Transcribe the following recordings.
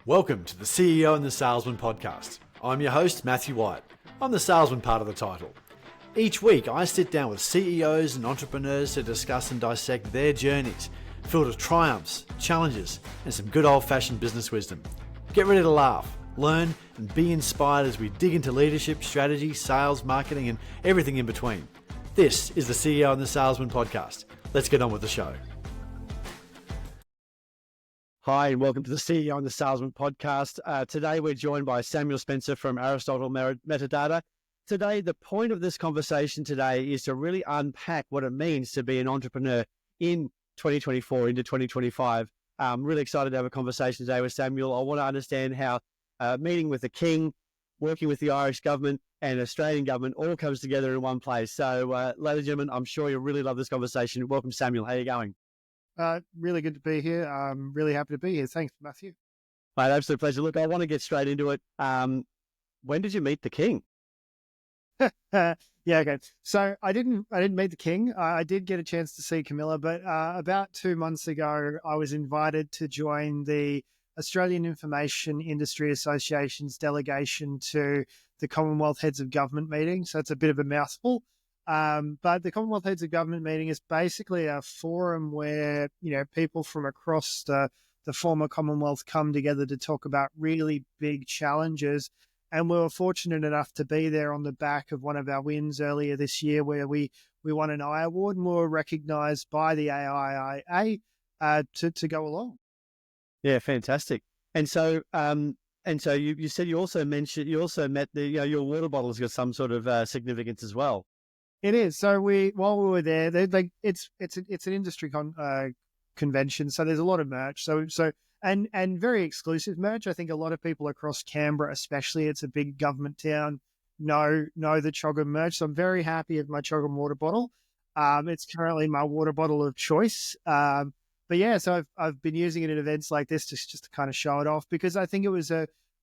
Welcome to the CEO and the Salesman podcast. I'm your host, Matthew White. I'm the salesman part of the title. Each week, I sit down with CEOs and entrepreneurs to discuss and dissect their journeys, filled with triumphs, challenges, and some good old-fashioned business wisdom. Get ready to laugh, learn, and be inspired as we dig into leadership, strategy, sales, marketing, and everything in between. This is the CEO and the Salesman podcast. Let's get on with the show. Hi, and welcome to the CEO and the Salesman podcast. Today, we're joined by Samuel Spencer from Aristotle Metadata. Today, the point of this conversation today is to really unpack what it means to be an entrepreneur in 2024 into 2025. I'm really excited to have a conversation today with Samuel. I want to understand how meeting with the King, working with the Irish government and Australian government all comes together in one place. So, ladies and gentlemen, I'm sure you'll really love this conversation. Welcome, Samuel. How are you going? Really good to be here. I'm really happy to be here. Thanks, Matthew. My absolute pleasure. Look, I want to get straight into it. When did you meet the King? Okay. So I didn't meet the King. I did get a chance to see Camilla, but about 2 months ago, I was invited to join the Australian Information Industry Association's delegation to the Commonwealth Heads of Government meeting. So it's a bit of a mouthful. But the Commonwealth Heads of Government meeting is basically a forum where, people from across the former Commonwealth come together to talk about really big challenges. And we were fortunate enough to be there on the back of one of our wins earlier this year where we won an I Award and we were recognised by the AIIA to go along. Yeah, fantastic. And so you said you also met your water bottle's got some sort of significance as well. It is. So while we were there, it's an industry convention, so there's a lot of merch. So and very exclusive merch. I think a lot of people across Canberra, especially, it's a big government town, know the Choggum merch. So I'm very happy with my Choggum water bottle. It's currently my water bottle of choice. But yeah, so I've been using it at events like this just to kind of show it off because I think it was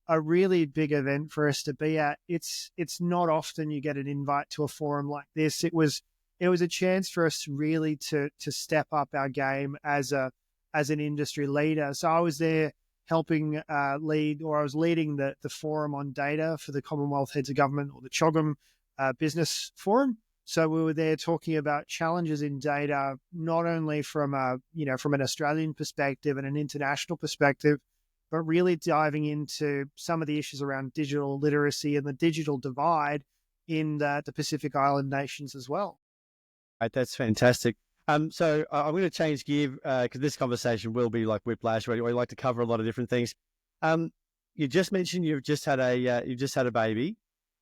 a really big event for us to be at. It's not often you get an invite to a forum like this. It was a chance for us really to step up our game as an industry leader. So I was there helping leading the forum on data for the Commonwealth Heads of Government, or the Choggum Business Forum. So we were there talking about challenges in data, not only from an Australian perspective and an international perspective, but really diving into some of the issues around digital literacy and the digital divide in the Pacific Island nations as well. Right, that's fantastic. So I'm going to change gear because this conversation will be like whiplash, where we like to cover a lot of different things. You just mentioned you've just had a baby,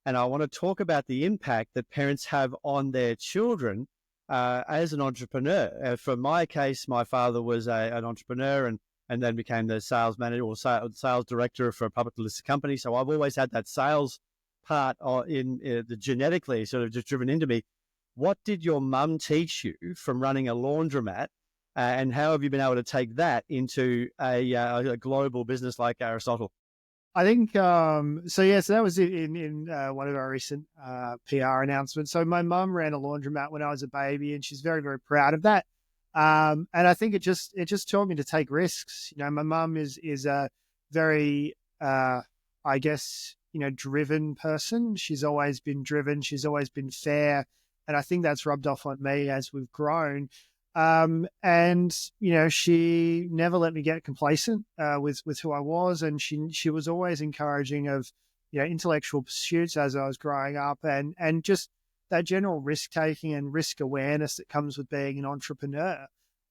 and I want to talk about the impact that parents have on their children as an entrepreneur. For my case, my father was an entrepreneur and then became the sales manager or sales director for a publicly listed company. So I've always had that sales part in the genetically sort of just driven into me. What did your mum teach you from running a laundromat, and how have you been able to take that into a global business like Aristotle? I think, so that was in one of our recent PR announcements. So my mum ran a laundromat when I was a baby, and she's very, very proud of that. And I think it just taught me to take risks. My mum is a very, driven person. She's always been driven. She's always been fair. And I think that's rubbed off on me as we've grown. She never let me get complacent with who I was. And she was always encouraging of, intellectual pursuits as I was growing up and just that general risk-taking and risk awareness that comes with being an entrepreneur.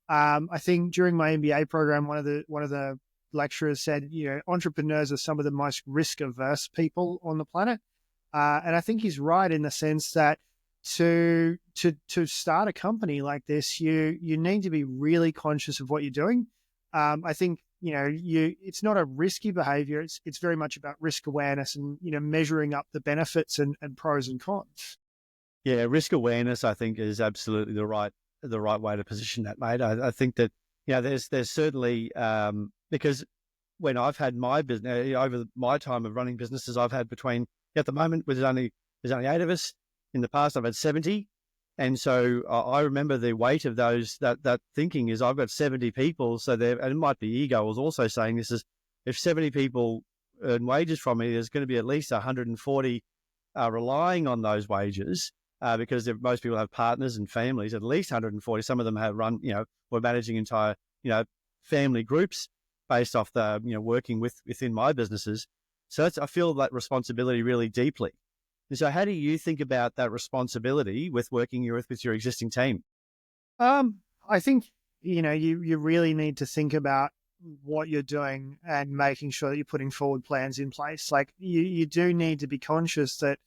I think during my MBA program, one of the lecturers said, entrepreneurs are some of the most risk-averse people on the planet. And I think he's right in the sense that to start a company like this, you need to be really conscious of what you're doing. I think, it's not a risky behavior. It's very much about risk awareness and, measuring up the benefits and pros and cons. Yeah, risk awareness, I think, is absolutely the right way to position that, mate. I think that there's certainly because when I've had my business over my time of running businesses, I've had between at the moment there's only 8 of us. In the past, I've had 70, and so I remember the weight of those that thinking is I've got 70 people, so there, and it might be ego was also saying this is if 70 people earn wages from me, there's going to be at least 140 relying on those wages because most people have partners and families, at least 140. Some of them have run, we're managing entire, family groups based off the, working within my businesses. So I feel that responsibility really deeply. And so how do you think about that responsibility with working with your existing team? I think, you really need to think about what you're doing and making sure that you're putting forward plans in place. Like you do need to be conscious that,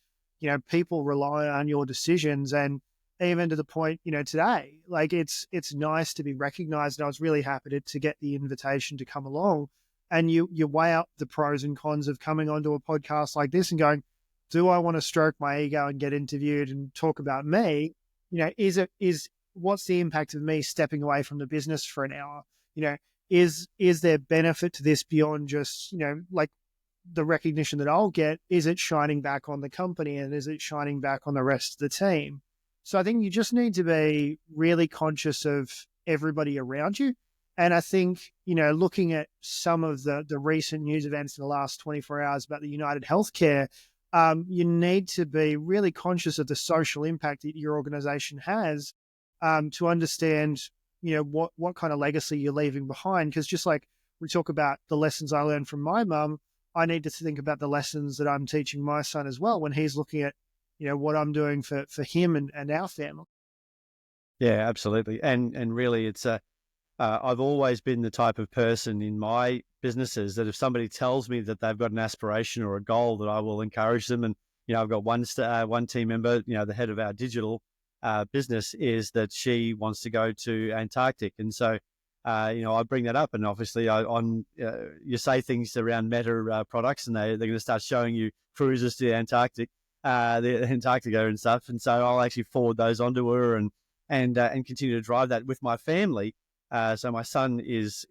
people rely on your decisions, and even to the point, today, like it's nice to be recognized. And I was really happy to get the invitation to come along, and you weigh up the pros and cons of coming onto a podcast like this and going, do I want to stroke my ego and get interviewed and talk about me? What's the impact of me stepping away from the business for an hour? Is there benefit to this beyond just, like the recognition that I'll get? Is it shining back on the company, and is it shining back on the rest of the team? So I think you just need to be really conscious of everybody around you. And I think, looking at some of the recent news events in the last 24 hours about the United Healthcare, you need to be really conscious of the social impact that your organization has, to understand, what kind of legacy you're leaving behind. Because just like we talk about the lessons I learned from my mum, I need to think about the lessons that I'm teaching my son as well when he's looking at, what I'm doing for him and our family. Yeah, absolutely. And really it's I've always been the type of person in my businesses that if somebody tells me that they've got an aspiration or a goal, that I will encourage them. And, I've got one team member, the head of our digital business, is that she wants to go to Antarctic. And so, I bring that up, and obviously you say things around Meta products, and they're going to start showing you cruises to the Antarctica and stuff. And so I'll actually forward those onto her and continue to drive that with my family. So my son is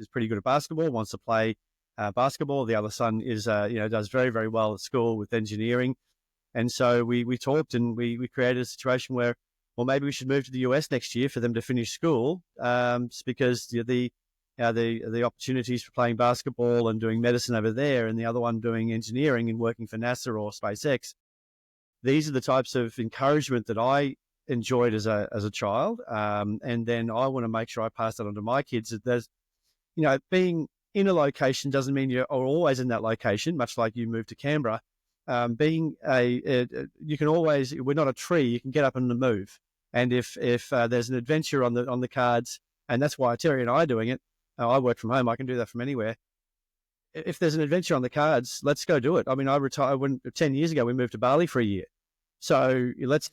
pretty good at basketball, wants to play basketball. The other son is does very, very well at school with engineering. And so we talked, and we created a situation where, well, maybe we should move to the US next year for them to finish school, because the opportunities for playing basketball and doing medicine over there, and the other one doing engineering and working for NASA or SpaceX. These are the types of encouragement that I enjoyed as a child, and then I want to make sure I pass that on to my kids. That there's, being in a location doesn't mean you're always in that location. Much like you moved to Canberra, you can always. We're not a tree. You can get up and move. And if there's an adventure on the cards, and that's why Terry and I are doing it. I work from home. I can do that from anywhere. If there's an adventure on the cards, let's go do it. I mean, I retired 10 years ago. We moved to Bali for a year. So let's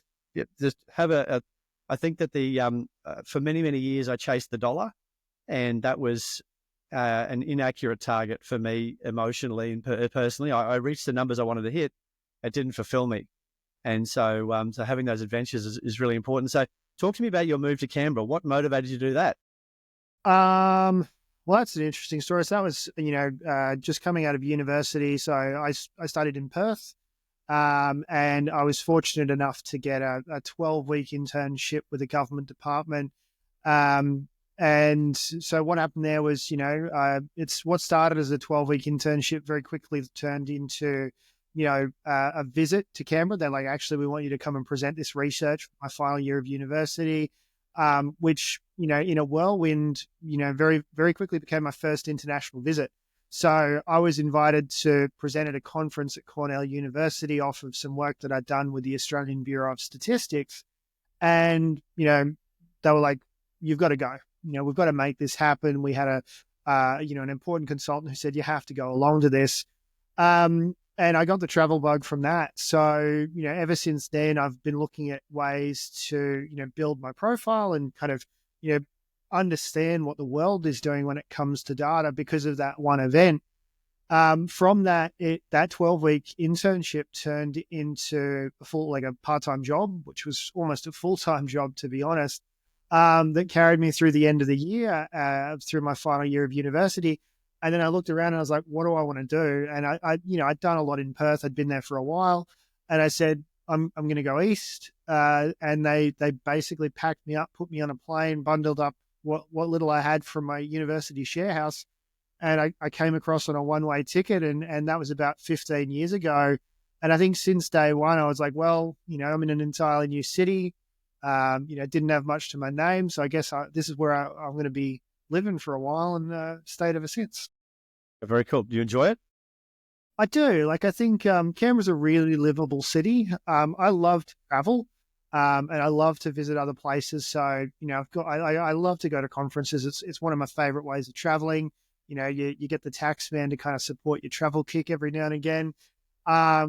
just have I think that for many, many years, I chased the dollar, and that was an inaccurate target for me emotionally and personally. I reached the numbers I wanted to hit. It didn't fulfill me. And so, having those adventures is really important. So talk to me about your move to Canberra. What motivated you to do that? Well, that's an interesting story. So that was, just coming out of university. So I studied in Perth. And I was fortunate enough to get a 12-week internship with a government department. And so what happened there was, it's what started as a 12-week internship very quickly turned into, a visit to Canberra. They're like, actually, we want you to come and present this research for my final year of university, which, in a whirlwind, very, very quickly became my first international visit. So I was invited to present at a conference at Cornell University off of some work that I'd done with the Australian Bureau of Statistics. And, they were like, you've got to go. We've got to make this happen. We had an important consultant who said, you have to go along to this. And I got the travel bug from that. So, ever since then, I've been looking at ways to, build my profile and kind of, understand what the world is doing when it comes to data because of that one event. From that 12-week internship turned into a part-time job, which was almost a full-time job, to be honest, that carried me through the end of the year, through my final year of university. And then I looked around and I was like, what do I want to do? And I'd done a lot in Perth. I'd been there for a while. And I said, I'm going to go east. And they basically packed me up, put me on a plane, bundled up what little I had from my university share house, and I came across on a one-way ticket, and that was about 15 years ago. And I think since day one, I was like, well, I'm in an entirely new city. Didn't have much to my name, so I guess this is where I'm going to be living for a while, and stayed ever since. Very cool. Do you enjoy it? I do. Like, I think Canberra's a really livable city. I love to travel, and I love to visit other places. So, I love to go to conferences. It's one of my favorite ways of traveling. You get the tax man to kind of support your travel kick every now and again,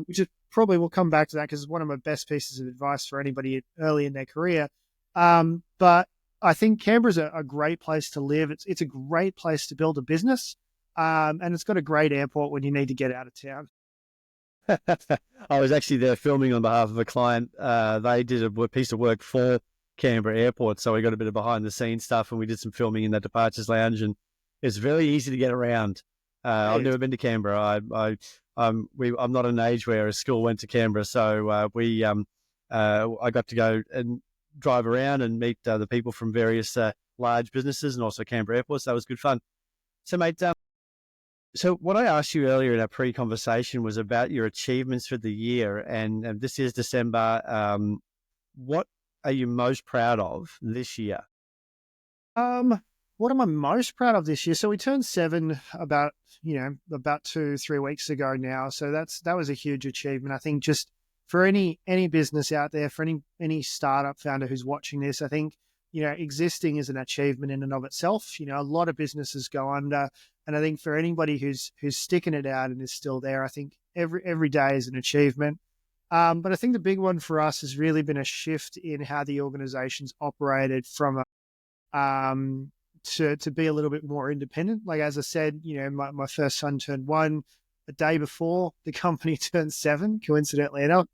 which is probably, we'll come back to that because it's one of my best pieces of advice for anybody early in their career. But I think Canberra's a great place to live. It's a great place to build a business. And it's got a great airport when you need to get out of town. I was actually there filming on behalf of a client. They did a piece of work for Canberra Airport, so we got a bit of behind the scenes stuff, and we did some filming in that departures lounge, and it's very easy to get around. I've never been to Canberra. I'm not an age where a school went to Canberra, so I got to go and drive around and meet the people from various large businesses and also Canberra Airport. So that was good fun. So, mate, so what I asked you earlier in our pre-conversation was about your achievements for the year, and this is December. What are you most proud of this year? What am I most proud of this year? So we turned 7 about 2-3 weeks ago now. So that was a huge achievement. I think just for any business out there, for any startup founder who's watching this, I think, existing is an achievement in and of itself. A lot of businesses go under, and I think for anybody who's sticking it out and is still there, I think every day is an achievement. But I think the big one for us has really been a shift in how the organization's operated from to be a little bit more independent. Like, as I said, my first son turned 1 a day before the company turned 7, coincidentally enough.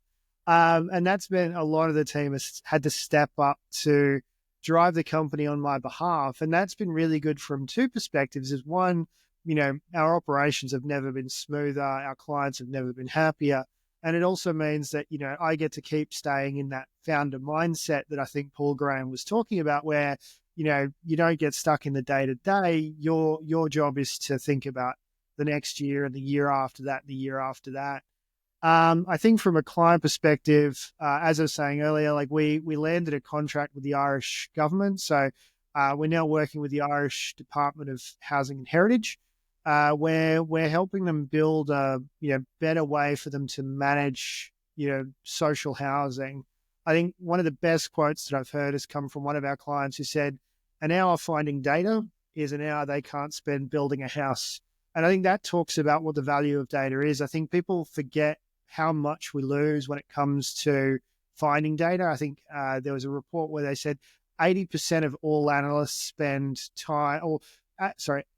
And that's been, a lot of the team has had to step up to drive the company on my behalf. And that's been really good from 2 perspectives. Is one, our operations have never been smoother. Our clients have never been happier. And it also means that, I get to keep staying in that founder mindset that I think Paul Graham was talking about, where, you don't get stuck in the day to day. Your job is to think about the next year and the year after that, and the year after that. I think from a client perspective, as I was saying earlier, like we landed a contract with the Irish government. So we're now working with the Irish Department of Housing and Heritage, where we're helping them build a better way for them to manage social housing. I think one of the best quotes that I've heard has come from one of our clients who said, "An hour finding data is an hour they can't spend building a house." And I think that talks about what the value of data is. I think people forget how much we lose when it comes to finding data. I think there was a report where they said 80% of all analysts spend time,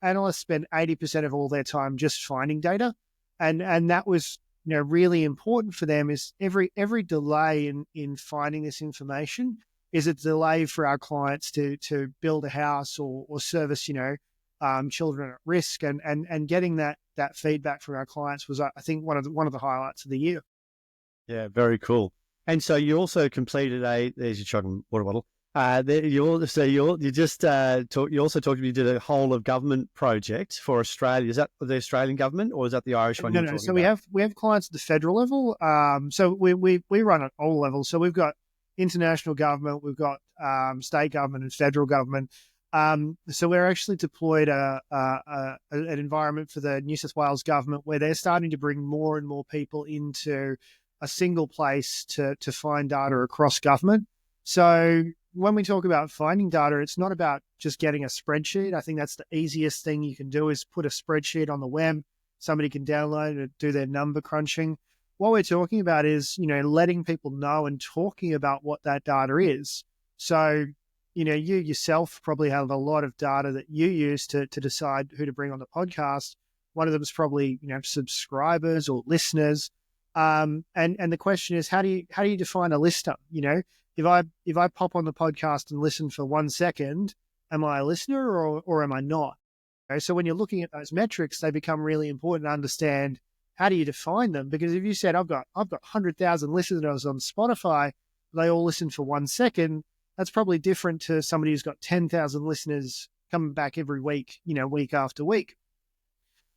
analysts spend 80% of all their time just finding data. And that was, really important for them. Is every delay in finding this information is a delay for our clients to build a house or service, children at risk, and getting that feedback from our clients was, I think, one of the highlights of the year. Yeah, very cool. And so you also completed there's your chugging water bottle. You also talked you did a whole of government project for Australia. Is that the Australian government or is that the Irish one? No. So we have clients at the federal level. So we run at all levels. So we've got international government, we've got state government and federal government. So we're actually deployed an environment for the New South Wales government where they're starting to bring more and more people into a single place to find data across government. So when we talk about finding data, it's not about just getting a spreadsheet. I think that's the easiest thing you can do is put a spreadsheet on the web. Somebody can download it, do their number crunching. What we're talking about is, letting people know and talking about what that data is. So, you yourself probably have a lot of data that you use to decide who to bring on the podcast. One of them is probably, subscribers or listeners. And the question is, how do you define a listener? If I pop on the podcast and listen for 1 second, am I a listener or am I not? Okay, so when you're looking at those metrics, they become really important to understand. How do you define them? Because if you said, I've got 100,000 listeners on Spotify, they all listen for 1 second, that's probably different to somebody who's got 10,000 listeners coming back every week, week after week.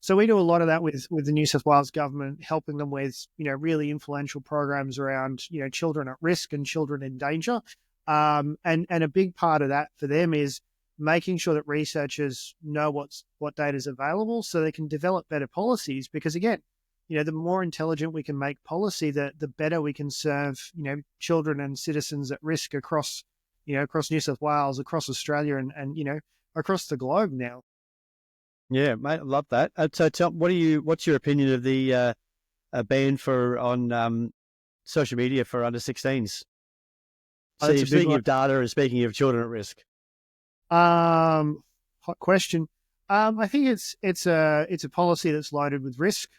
So we do a lot of that with the New South Wales government, helping them with, really influential programs around, children at risk and children in danger. And a big part of that for them is making sure that researchers know what data is available so they can develop better policies. Because again, the more intelligent we can make policy, the better we can serve, children and citizens at risk across New South Wales, across Australia, and across the globe now. Yeah, mate, I love that. So, what's your opinion of the ban on social media for under 16s? Oh, So, that's you're a big speaking one. of data and speaking of children at risk. Hot question. I think it's a policy that's loaded with risk.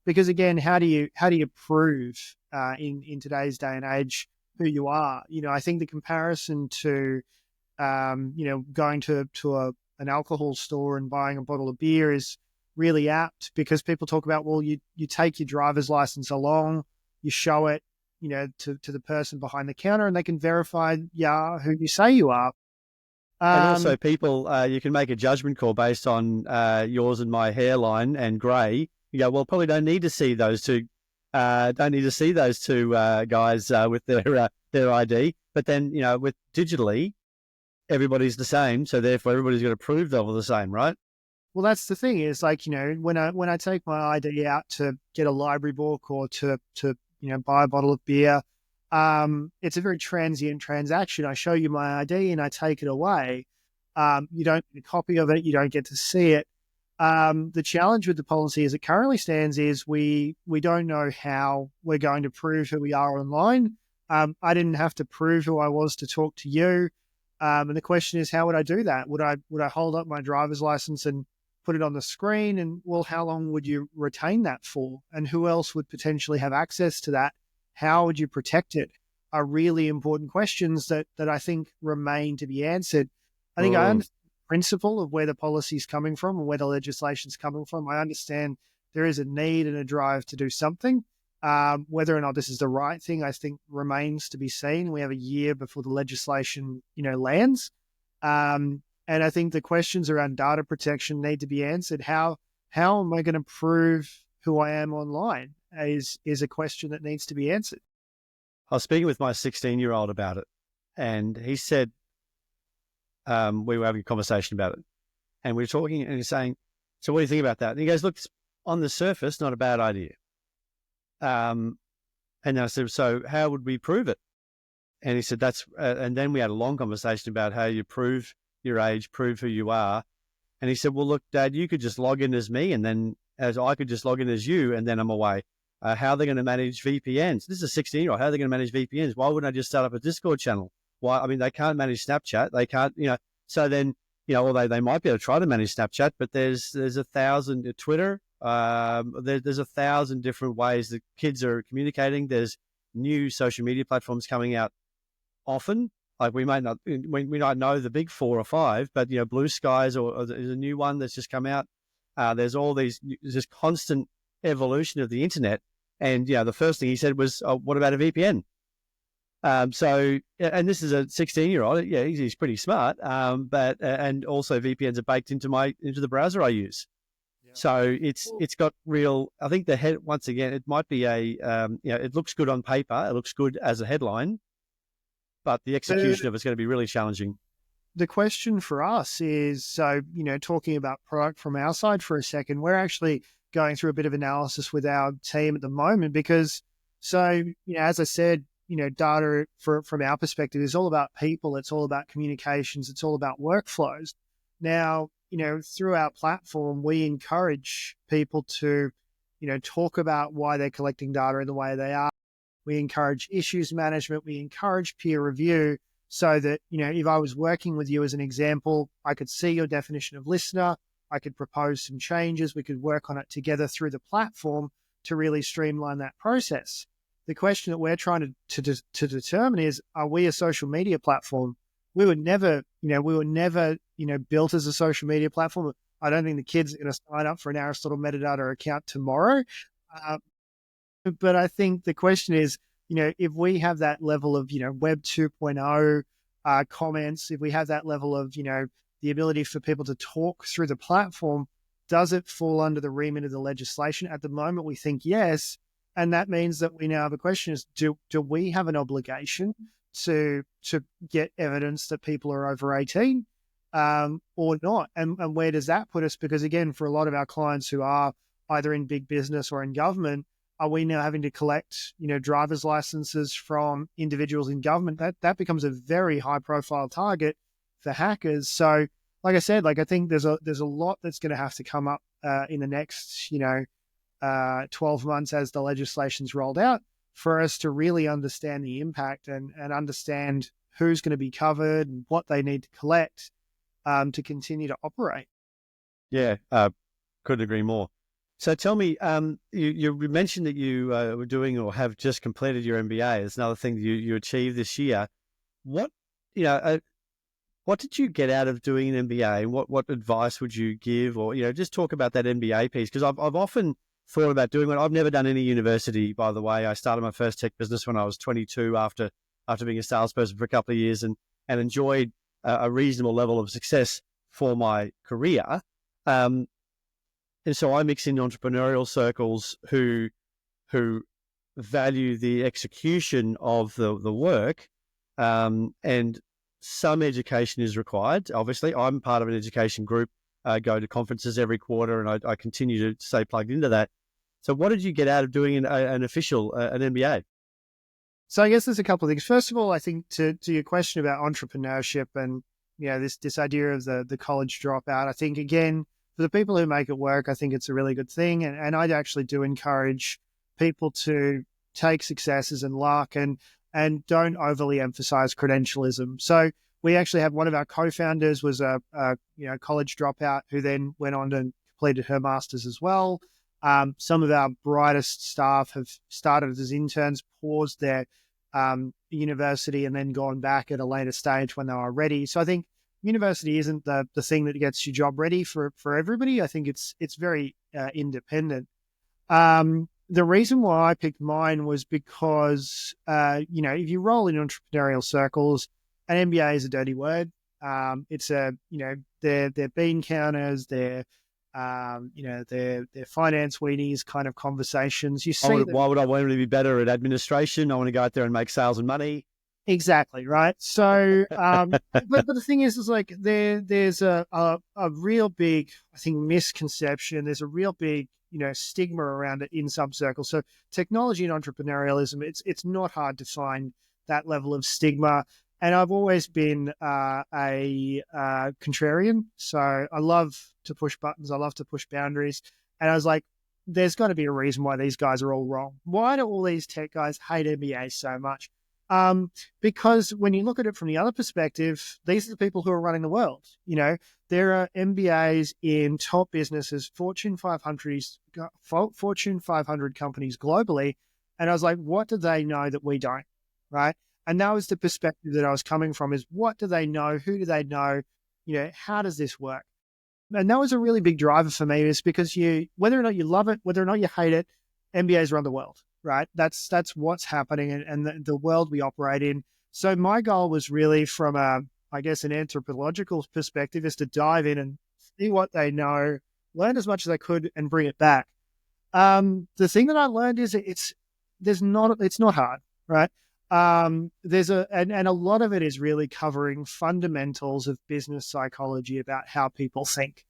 Because again, how do you prove in today's day and age who you are? I think the comparison to going to an alcohol store and buying a bottle of beer is really apt, because people talk about, well, you take your driver's license along, you show it, to the person behind the counter, and they can verify, who you say you are. And also, people, you can make a judgment call based on yours and my hairline and grey. You go, well, probably don't need to see those two. Don't need to see those two guys with their ID. But then, with digitally, everybody's the same, so therefore everybody's got to prove they're all the same, right? Well, that's the thing, is like, when I take my ID out to get a library book or to buy a bottle of beer, it's a very transient transaction. I show you my ID and I take it away. You don't get a copy of it. You don't get to see it. The challenge with the policy as it currently stands is we don't know how we're going to prove who we are online. I didn't have to prove who I was to talk to you. And the question is, how would I do that? Would I hold up my driver's license and put it on the screen? And well, how long would you retain that for? And who else would potentially have access to that? How would you protect it? Are really important questions that I think remain to be answered. I think I understand the principle of where the policy is coming from and where the legislation is coming from. I understand there is a need and a drive to do something. Whether or not this is the right thing, I think remains to be seen. We have a year before the legislation, lands. And I think the questions around data protection need to be answered. How am I going to prove who I am online is a question that needs to be answered. I was speaking with my 16-year-old about it, and he said, we were having a conversation about it, and we were talking, and he's saying, so what do you think about that? And he goes, look, it's on the surface, not a bad idea. And I said, so how would we prove it? And he said, and then we had a long conversation about how you prove your age, prove who you are. And he said, well, look, Dad, you could just log in as me, and then as I could just log in as you, and then I'm away. How are they going to manage VPNs? This is a 16-year-old. How are they going to manage VPNs? Why wouldn't I just start up a Discord channel? Why? I mean, they can't manage Snapchat. They can't, so then, although they might be able to try to manage Snapchat, but there's 1,000 Twitter. There's 1,000 different ways that kids are communicating. There's new social media platforms coming out often. Like we might not know the big 4 or 5, but Blue Skies or there's a new one that's just come out. There's all these, this constant evolution of the internet. And the first thing he said was, oh, what about a VPN? So, and this is a 16-year-old. Yeah, he's pretty smart. But and also VPNs are baked into the browser I use. Yeah. So it's got real. I think the head, once again, it might be it looks good on paper. It looks good as a headline, but the execution of it's going to be really challenging. The question for us is, so, talking about product from our side for a second, we're actually going through a bit of analysis with our team at the moment because, so, as I said, data from our perspective is all about people. It's all about communications. It's all about workflows. Now, through our platform, we encourage people to, talk about why they're collecting data in the way they are. We encourage issues management. We encourage peer review so that, if I was working with you as an example, I could see your definition of listener. I could propose some changes. We could work on it together through the platform to really streamline that process. The question that we're trying to determine is, are we a social media platform? We were never built as a social media platform. I don't think the kids are going to sign up for an Aristotle metadata account tomorrow. But I think the question is, if we have that level of, Web 2.0 comments, if we have that level of, the ability for people to talk through the platform, Does it fall under the remit of the legislation? At the moment, we think yes. And that means that we now have a question is, do we have an obligation to get evidence that people are over 18 or not? And where does that put us? Because again, for a lot of our clients who are either in big business or in government, are we now having to collect, driver's licenses from individuals in government? That becomes a very high profile target for hackers. So like I said, I think there's a lot that's going to have to come up in the next, 12 months as the legislation's rolled out for us to really understand the impact and understand who's going to be covered and what they need to collect to continue to operate. Yeah, couldn't agree more. So tell me, you mentioned that you were doing or have just completed your MBA. It's another thing that you achieved this year. What did you get out of doing an MBA? What advice would you give, or just talk about that MBA piece? Because I've often thought about doing one. I've never done any university, by the way. I started my first tech business when I was 22 after being a salesperson for a couple of years and enjoyed a reasonable level of success for my career. And so I mix in entrepreneurial circles who value the execution of the work, and some education is required. Obviously, I'm part of an education group, go to conferences every quarter, and I continue to stay plugged into that. So what did you get out of doing an MBA? So I guess there's a couple of things. First of all, I think to your question about entrepreneurship and this idea of the college dropout, I think again, for the people who make it work, I think it's a really good thing. And I actually do encourage people to take successes and luck and don't overly emphasize credentialism. So we actually have one of our co-founders was a college dropout who then went on and completed her master's as well. Some of our brightest staff have started as interns, paused their university and then gone back at a later stage when they were ready. So I think university isn't the thing that gets you job ready for everybody. I think it's very independent. The reason why I picked mine was because, if you roll in entrepreneurial circles, an MBA is a dirty word. It's they're bean counters, they're finance weenies kind of conversations. You see, why would I want to be better at administration? I want to go out there and make sales and money. Exactly, right? So, but the thing is there's a real big, I think, misconception. There's a real big, stigma around it in some circles. So technology and entrepreneurialism, it's not hard to find that level of stigma. And I've always been a contrarian. So I love to push buttons. I love to push boundaries. And I was like, there's got to be a reason why these guys are all wrong. Why do all these tech guys hate MBA so much? Because when you look at it from the other perspective, these are the people who are running the world. There are MBAs in top businesses, Fortune 500 companies globally. And I was like, what do they know that we don't? Right. And that was the perspective that I was coming from, is what do they know? Who do they know? How does this work? And that was a really big driver for me, is because whether or not you love it, whether or not you hate it, MBAs run the world. Right. That's what's happening and the world we operate in. So my goal was really from an anthropological perspective, is to dive in and see what they know, learn as much as I could and bring it back. The thing that I learned is it's not hard. Right. There's a lot of it is really covering fundamentals of business psychology about how people think.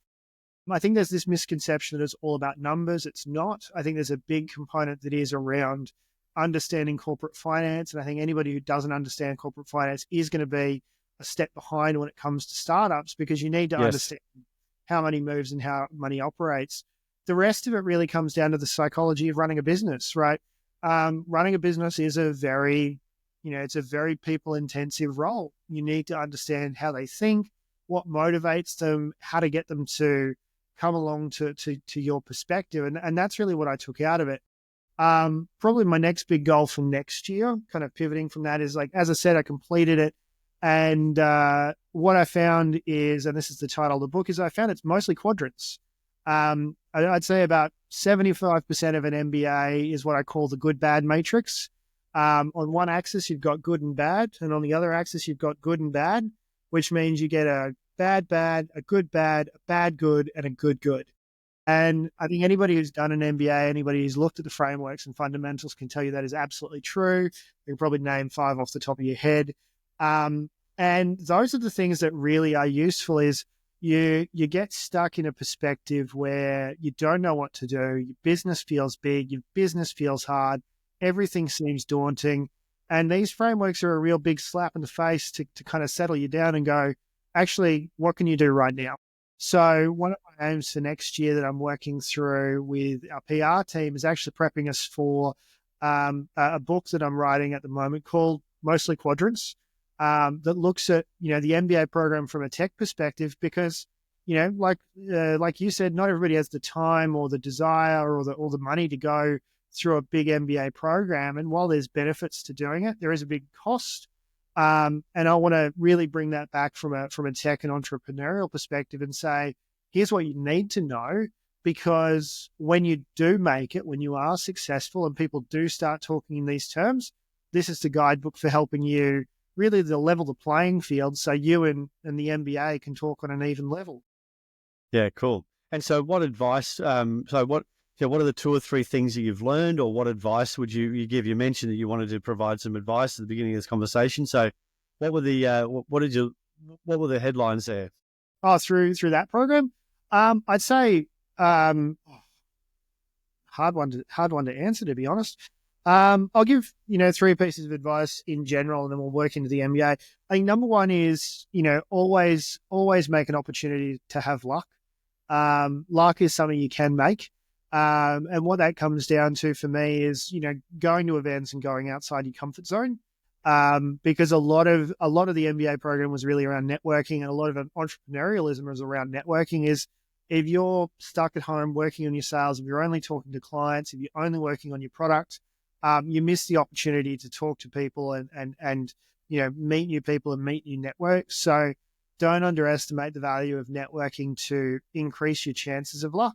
I think there's this misconception that it's all about numbers. It's not. I think there's a big component that is around understanding corporate finance. And I think anybody who doesn't understand corporate finance is going to be a step behind when it comes to startups, because you need to understand how money moves and how money operates. The rest of it really comes down to the psychology of running a business, right? Running a business is a very people intensive role. You need to understand how they think, what motivates them, how to get them to come along to your perspective. And that's really what I took out of it. Probably my next big goal for next year, kind of pivoting from that, is as I said, I completed it. And what I found is, and this is the title of the book, is I found it's mostly quadrants. I'd say about 75% of an MBA is what I call the good, bad matrix. On one axis, you've got good and bad. And on the other axis, you've got good and bad, which means you get a bad, bad, a good, bad, a bad, good, and a good, good. And I think anybody who's done an MBA, anybody who's looked at the frameworks and fundamentals can tell you that is absolutely true. You can probably name 5 off the top of your head. And those are the things that really are useful is you get stuck in a perspective where you don't know what to do. Your business feels big. Your business feels hard. Everything seems daunting. And these frameworks are a real big slap in the face to kind of settle you down and go, actually, what can you do right now? So one of my aims for next year that I'm working through with our PR team is actually prepping us for a book that I'm writing at the moment called Mostly Quadrants, that looks at, the MBA program from a tech perspective, because, like you said, not everybody has the time or the desire or the money to go through a big MBA program. And while there's benefits to doing it, there is a big cost. And I want to really bring that back from a tech and entrepreneurial perspective and say, here's what you need to know, because when you do make it, when you are successful and people do start talking in these terms, this is the guidebook for helping you really to level the playing field so you and the MBA can talk on an even level. Yeah, cool. And so what advice, what are the 2 or 3 things that you've learned, or what advice would you give? You mentioned that you wanted to provide some advice at the beginning of this conversation. So what were the, what were the headlines there? Oh, through that program? I'd say, hard one to answer, to be honest. I'll give, 3 pieces of advice in general, and then we'll work into the MBA. I think number 1 is, always make an opportunity to have luck. Luck is something you can make. And what that comes down to for me is, going to events and going outside your comfort zone. Because a lot of the MBA program was really around networking, and a lot of entrepreneurialism was around networking. Is if you're stuck at home working on your sales, if you're only talking to clients, if you're only working on your product, you miss the opportunity to talk to people and meet new people and meet new networks. So don't underestimate the value of networking to increase your chances of luck.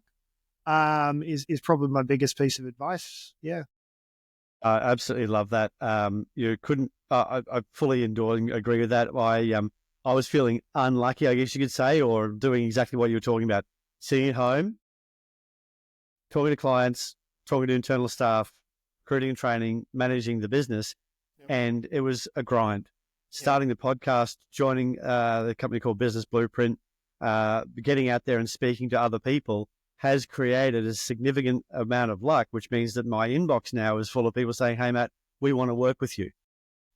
Is probably my biggest piece of advice. Yeah. I absolutely love that. You couldn't, I fully agree with that. I was feeling unlucky, I guess you could say, or doing exactly what you were talking about, sitting at home, talking to clients, talking to internal staff, recruiting and training, managing the business. Yep. And it was a grind. Starting the podcast, joining the company called Business Blueprint, getting out there and speaking to other people has created a significant amount of luck, which means that my inbox now is full of people saying, hey, Matt, we want to work with you.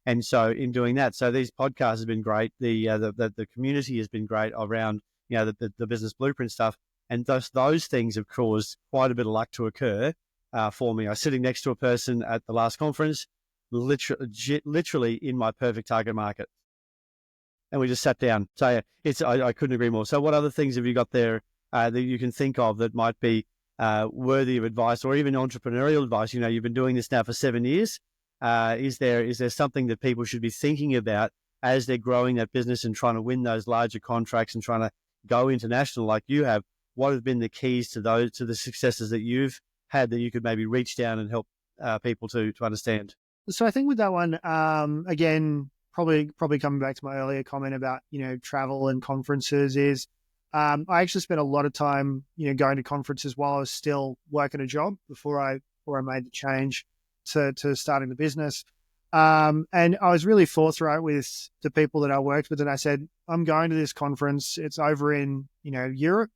And so in doing that, so these podcasts have been great. The community has been great around, the Business Blueprint stuff. And those things have caused quite a bit of luck to occur for me. I was sitting next to a person at the last conference, literally in my perfect target market. And we just sat down. So I couldn't agree more. So what other things have you got there that you can think of that might be worthy of advice, or even entrepreneurial advice? You've been doing this now for 7 years. Is there something that people should be thinking about as they're growing that business and trying to win those larger contracts and trying to go international like you have? What have been the keys to the successes that you've had that you could maybe reach down and help people to understand? So I think with that one, again, probably coming back to my earlier comment about, travel and conferences is, I actually spent a lot of time, going to conferences while I was still working a job before I made the change to starting the business. And I was really forthright with the people that I worked with. And I said, I'm going to this conference. It's over in, Europe.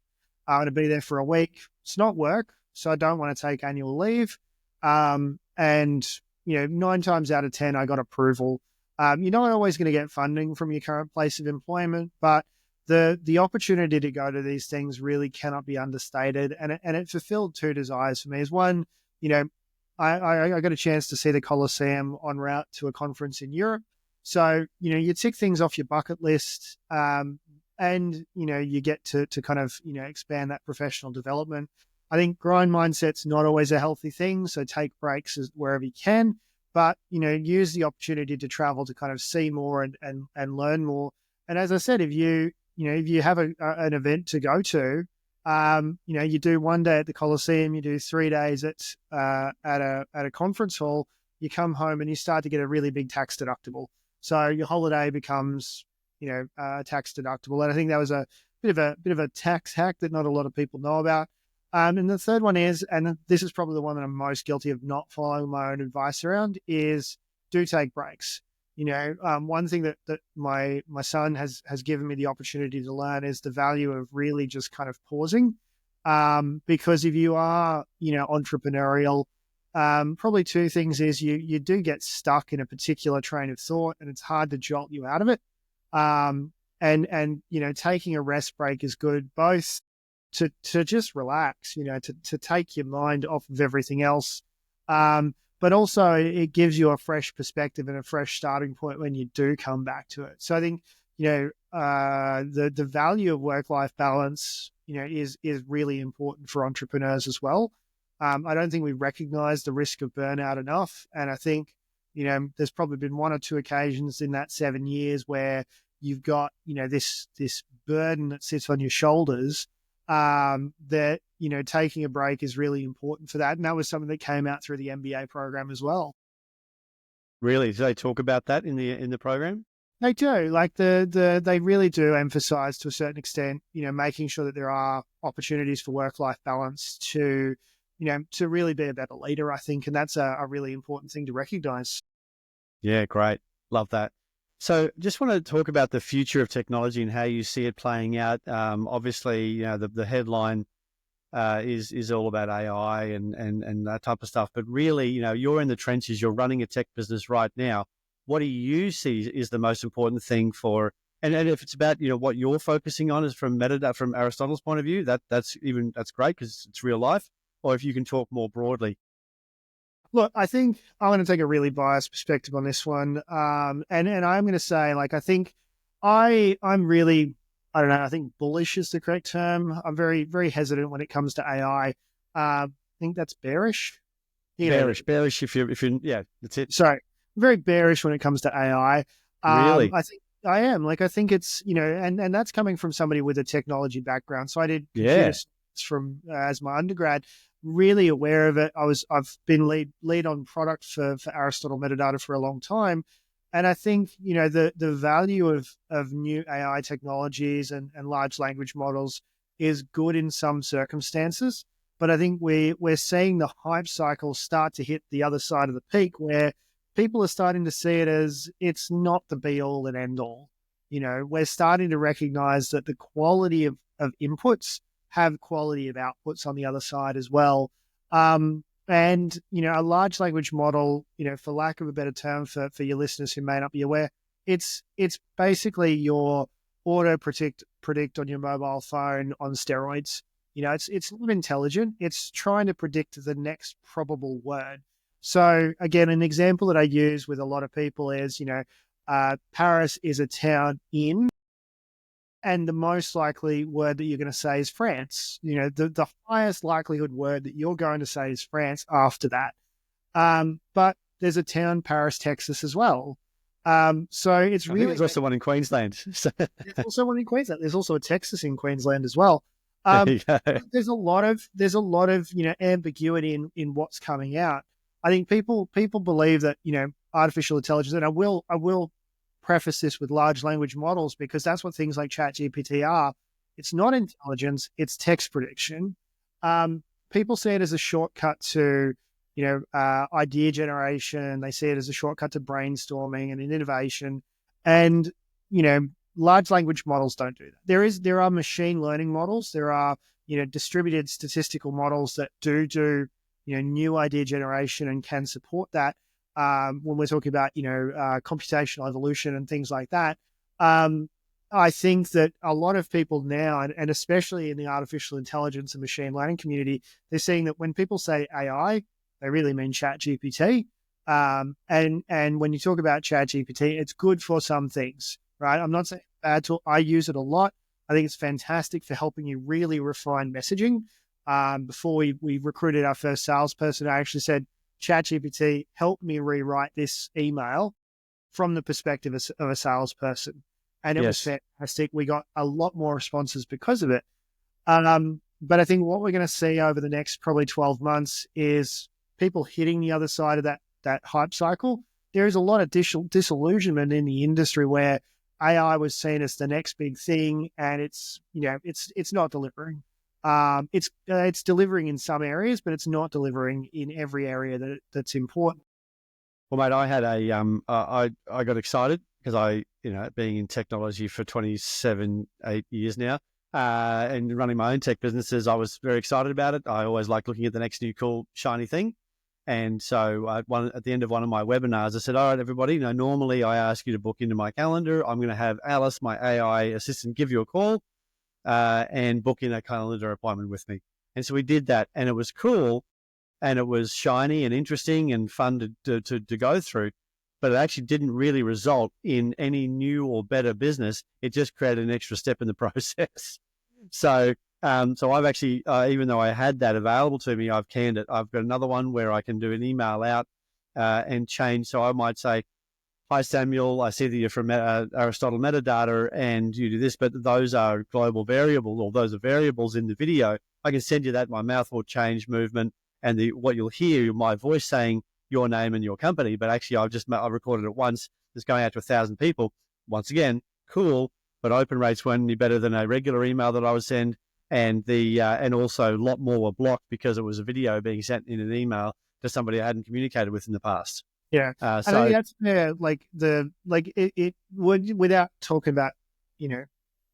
I'm going to be there for a week. It's not work, so I don't want to take annual leave. And 9 times out of 10, I got approval. You're not always going to get funding from your current place of employment, but the opportunity to go to these things really cannot be understated. And it fulfilled 2 desires for me. Is one, I got a chance to see the Colosseum en route to a conference in Europe. So, you tick things off your bucket list, and, you get to kind of, expand that professional development. I think grind mindset's not always a healthy thing. So take breaks wherever you can, but, use the opportunity to travel to kind of see more and learn more. And as I said, if you have an event to go to, you do 1 day at the Colosseum, you do 3 days at a conference hall, you come home and you start to get a really big tax deductible. So your holiday becomes, tax deductible. And I think that was a bit of a tax hack that not a lot of people know about. And the third one is, and this is probably the one that I'm most guilty of not following my own advice around, is do take breaks. One thing that my son has given me the opportunity to learn is the value of really just kind of pausing. Because if you are, entrepreneurial, probably two things is you do get stuck in a particular train of thought, and it's hard to jolt you out of it. And taking a rest break is good, both to just relax, to take your mind off of everything else. But also it gives you a fresh perspective and a fresh starting point when you do come back to it. So I think, the value of work-life balance, is really important for entrepreneurs as well. I don't think we recognize the risk of burnout enough. And I think, there's probably been one or two occasions in that 7 years where you've got, this burden that sits on your shoulders, that, taking a break is really important for that. And that was something that came out through the MBA program as well. Really? Do they talk about that in the program? They do. Like they really do emphasize to a certain extent, making sure that there are opportunities for work-life balance to really be a better leader, I think. And that's a really important thing to recognize. Yeah, great. Love that. So just want to talk about the future of technology and how you see it playing out. Obviously, the headline is all about AI and that type of stuff. But really, you're in the trenches, you're running a tech business right now. What do you see is the most important thing for, and if it's about, what you're focusing on is from Aristotle's point of view, that's great because it's real life, or if you can talk more broadly. Look, I think I'm going to take a really biased perspective on this one. And I'm going to say, I think I'm really, I don't know, I think bullish is the correct term. I'm very, very hesitant when it comes to AI. I think that's bearish. Bearish. If you're, yeah, that's it. Sorry, very bearish when it comes to AI. Really? I think I am. I think it's, and that's coming from somebody with a technology background. So I did computer science from as my undergrad. Really aware of it. I've been lead on product for Aristotle metadata for a long time. And I think, the value of new AI technologies and large language models is good in some circumstances. But I think we're seeing the hype cycle start to hit the other side of the peak, where people are starting to see it as it's not the be all and end all. We're starting to recognize that the quality of inputs have quality of outputs on the other side as well. And, a large language model, for lack of a better term for your listeners who may not be aware, it's basically your auto predict on your mobile phone on steroids. It's not intelligent. It's trying to predict the next probable word. So again, an example that I use with a lot of people is, Paris is a town in, and the most likely word that you're going to say is France. The highest likelihood word that you're going to say is France after that. But there's a town, Paris, Texas as well. So it's really... There's also one in Queensland. There's also one in Queensland. There's also a Texas in Queensland as well. There's a lot of ambiguity in what's coming out. I think people believe that, artificial intelligence, and I will preface this with large language models, because that's what things like ChatGPT are. It's not intelligence, it's text prediction. People see it as a shortcut to, idea generation. They see it as a shortcut to brainstorming and innovation. And, large language models don't do that. There are machine learning models. There are, distributed statistical models that do, new idea generation and can support that. When we're talking about, computational evolution and things like that. I think that a lot of people now, and especially in the artificial intelligence and machine learning community, they're seeing that when people say AI, they really mean ChatGPT. And when you talk about ChatGPT, it's good for some things, right? I'm not saying bad tool. I use it a lot. I think it's fantastic for helping you really refine messaging. Before we recruited our first salesperson, I actually said, ChatGPT, help me rewrite this email from the perspective of a salesperson. And it was fantastic. We got a lot more responses because of it. But I think what we're going to see over the next probably 12 months is people hitting the other side of that hype cycle. There is a lot of disillusionment in the industry where AI was seen as the next big thing, and it's not delivering. It's delivering in some areas, but it's not delivering in every area that's important. Well, mate, I had I got excited because being in technology for 8 years now, and running my own tech businesses, I was very excited about it. I always like looking at the next new cool, shiny thing. And so at the end of one of my webinars, I said, all right, everybody, normally I ask you to book into my calendar. I'm going to have Alice, my AI assistant, give you a call and book in a calendar appointment with me. And so we did that, and it was cool, and it was shiny and interesting and fun to go through. But it actually didn't really result in any new or better business. It just created an extra step in the process. So I've actually, even though I had that available to me, I've canned it. I've got another one where I can do an email out and change. So I might say, hi, Samuel, I see that you're from Aristotle Metadata and you do this, but those are global variables, or those are variables in the video. I can send you that. My mouth will change movement, and what you'll hear, my voice saying your name and your company. But actually, I recorded it once. It's going out to 1,000 people. Once again, cool, but open rates weren't any better than a regular email that I would send. And and also a lot more were blocked because it was a video being sent in an email to somebody I hadn't communicated with in the past. Yeah, I think that's it would, without talking about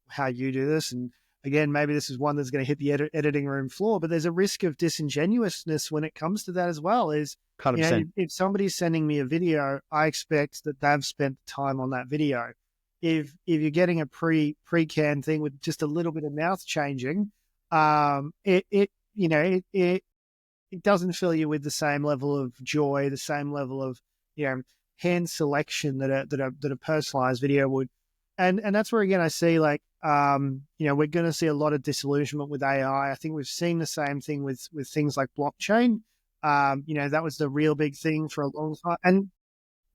how you do this, and again, maybe this is one that's going to hit the editing room floor, but there's a risk of disingenuousness when it comes to that as well. Is 100%. If somebody's sending me a video, I expect that they've spent time on that video. If you're getting a pre-canned thing with just a little bit of mouth changing, it doesn't fill you with the same level of joy, the same level of hand selection that a personalized video would. And that's where, again, I see we're going to see a lot of disillusionment with AI. I think we've seen the same thing with things like blockchain. That was the real big thing for a long time. And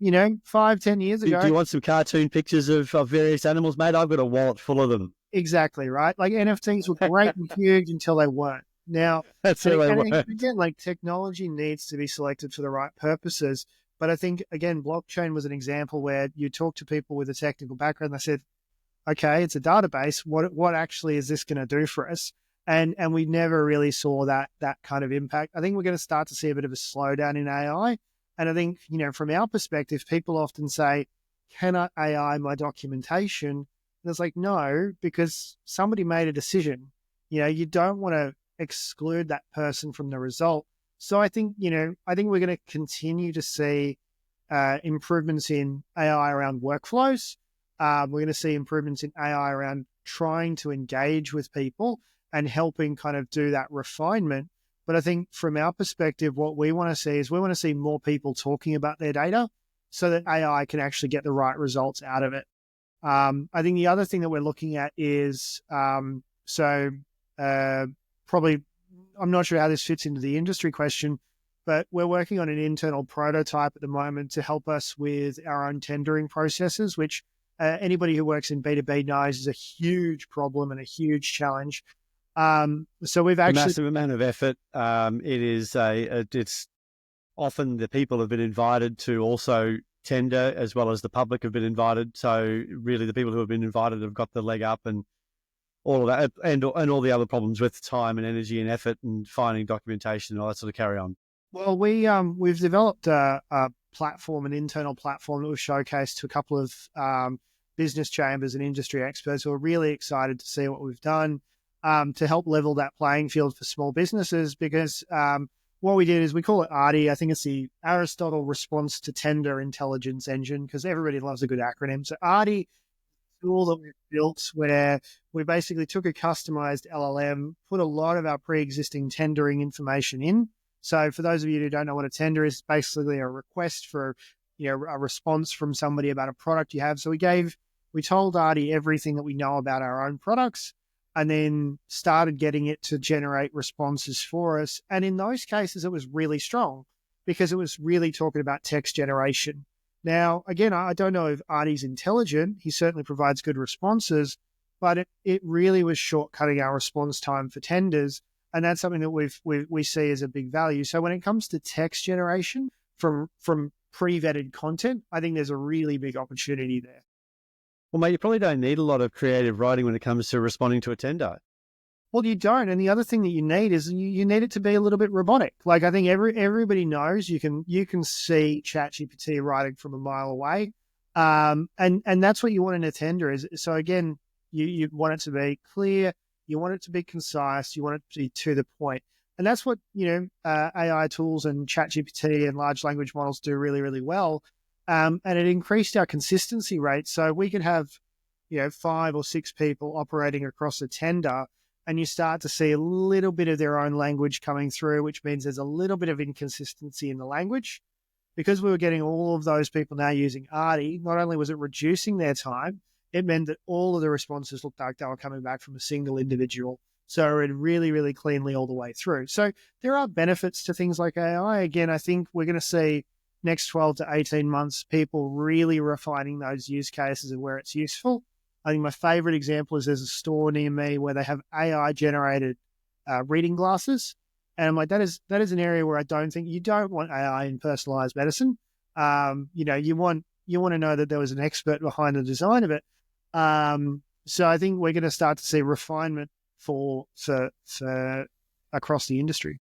5-10 years ago. Do you want some cartoon pictures of various animals, mate? I've got a wallet full of them. Exactly, right? Like NFTs were great and huge until they weren't. Now, again, technology needs to be selected for the right purposes. But I think, again, blockchain was an example where you talk to people with a technical background. They said, okay, it's a database. What actually is this going to do for us? And we never really saw that kind of impact. I think we're going to start to see a bit of a slowdown in AI. And I think, from our perspective, people often say, can I AI my documentation? And it's like, no, because somebody made a decision. You don't want to exclude that person from the result. So I think we're going to continue to see improvements in AI around workflows. We're going to see improvements in AI around trying to engage with people and helping kind of do that refinement. But I think from our perspective, what we want to see is we want to see more people talking about their data so that AI can actually get the right results out of it. I think the other thing that we're looking at is probably, I'm not sure how this fits into the industry question, but we're working on an internal prototype at the moment to help us with our own tendering processes, which anybody who works in B2B knows is a huge problem and a huge challenge. So we've actually... A massive amount of effort. It's often the people have been invited to also tender as well as the public have been invited. So really the people who have been invited have got the leg up, and all of that, and all the other problems with time and energy and effort and finding documentation and all that sort of carry on. Well, we've developed a platform, an internal platform that we've showcased to a couple of business chambers and industry experts who are really excited to see what we've done to help level that playing field for small businesses. Because what we did is we call it ARTI. I think it's the Aristotle Response to Tender Intelligence Engine, because everybody loves a good acronym. So ARTI tool that we've built where we basically took a customized LLM, put a lot of our pre-existing tendering information in. So for those of you who don't know what a tender is, it's basically a request for, a response from somebody about a product you have. So we told ARTI everything that we know about our own products, and then started getting it to generate responses for us. And in those cases, it was really strong because it was really talking about text generation. Now, again, I don't know if ARTI's intelligent. He certainly provides good responses, but it really was shortcutting our response time for tenders. And that's something that we see as a big value. So when it comes to text generation from pre-vetted content, I think there's a really big opportunity there. Well, mate, you probably don't need a lot of creative writing when it comes to responding to a tender. Well, you don't. And the other thing that you need is you need it to be a little bit robotic. Like I think everybody knows you can see ChatGPT writing from a mile away. And that's what you want in a tender is so again, you want it to be clear, you want it to be concise, you want it to be to the point. And that's what, AI tools and ChatGPT and large language models do really, really well. And it increased our consistency rate. So we could have, 5 or 6 people operating across a tender, and you start to see a little bit of their own language coming through, which means there's a little bit of inconsistency in the language. Because we were getting all of those people now using Artie, not only was it reducing their time, it meant that all of the responses looked like they were coming back from a single individual. So it really, really cleanly all the way through. So there are benefits to things like AI. Again, I think we're going to see next 12 to 18 months, people really refining those use cases and where it's useful. I think my favorite example is there's a store near me where they have AI generated reading glasses. And I'm like, that is an area where I don't think you don't want AI in personalized medicine. You want to know that there was an expert behind the design of it. So I think we're going to start to see refinement for across the industry.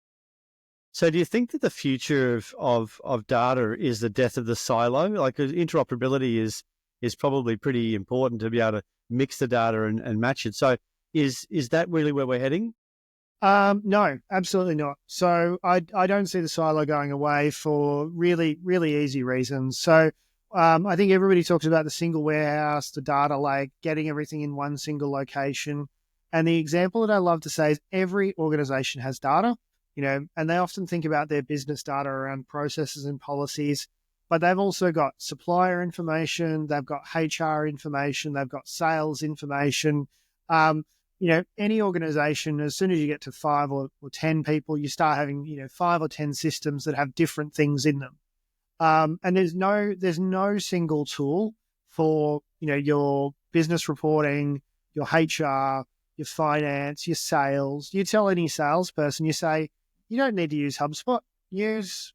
So do you think that the future of data is the death of the silo? Like interoperability is probably pretty important to be able to mix the data and match it. So is that really where we're heading? No, absolutely not. So I don't see the silo going away for really, really easy reasons. So I think everybody talks about the single warehouse, the data lake, getting everything in one single location. And the example that I love to say is every organization has data, and they often think about their business data around processes and policies, but they've also got supplier information, they've got HR information, they've got sales information. Any organization, as soon as you get to 5 or 10 people, you start having, 5 or 10 systems that have different things in them. And there's no single tool for, your business reporting, your HR, your finance, your sales. You tell any salesperson, you say, you don't need to use HubSpot, use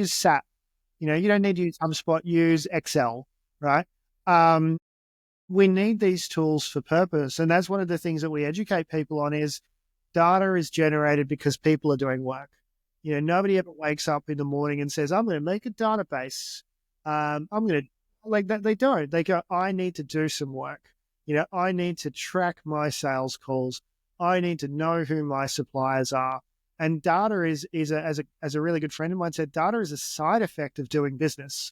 SAP. You don't need to use HubSpot, use Excel, right? We need these tools for purpose. And that's one of the things that we educate people on is data is generated because people are doing work. Nobody ever wakes up in the morning and says, I'm going to make a database. I'm going to like that. They don't. They go, I need to do some work. I need to track my sales calls. I need to know who my suppliers are. And data is as a really good friend of mine said, data is a side effect of doing business.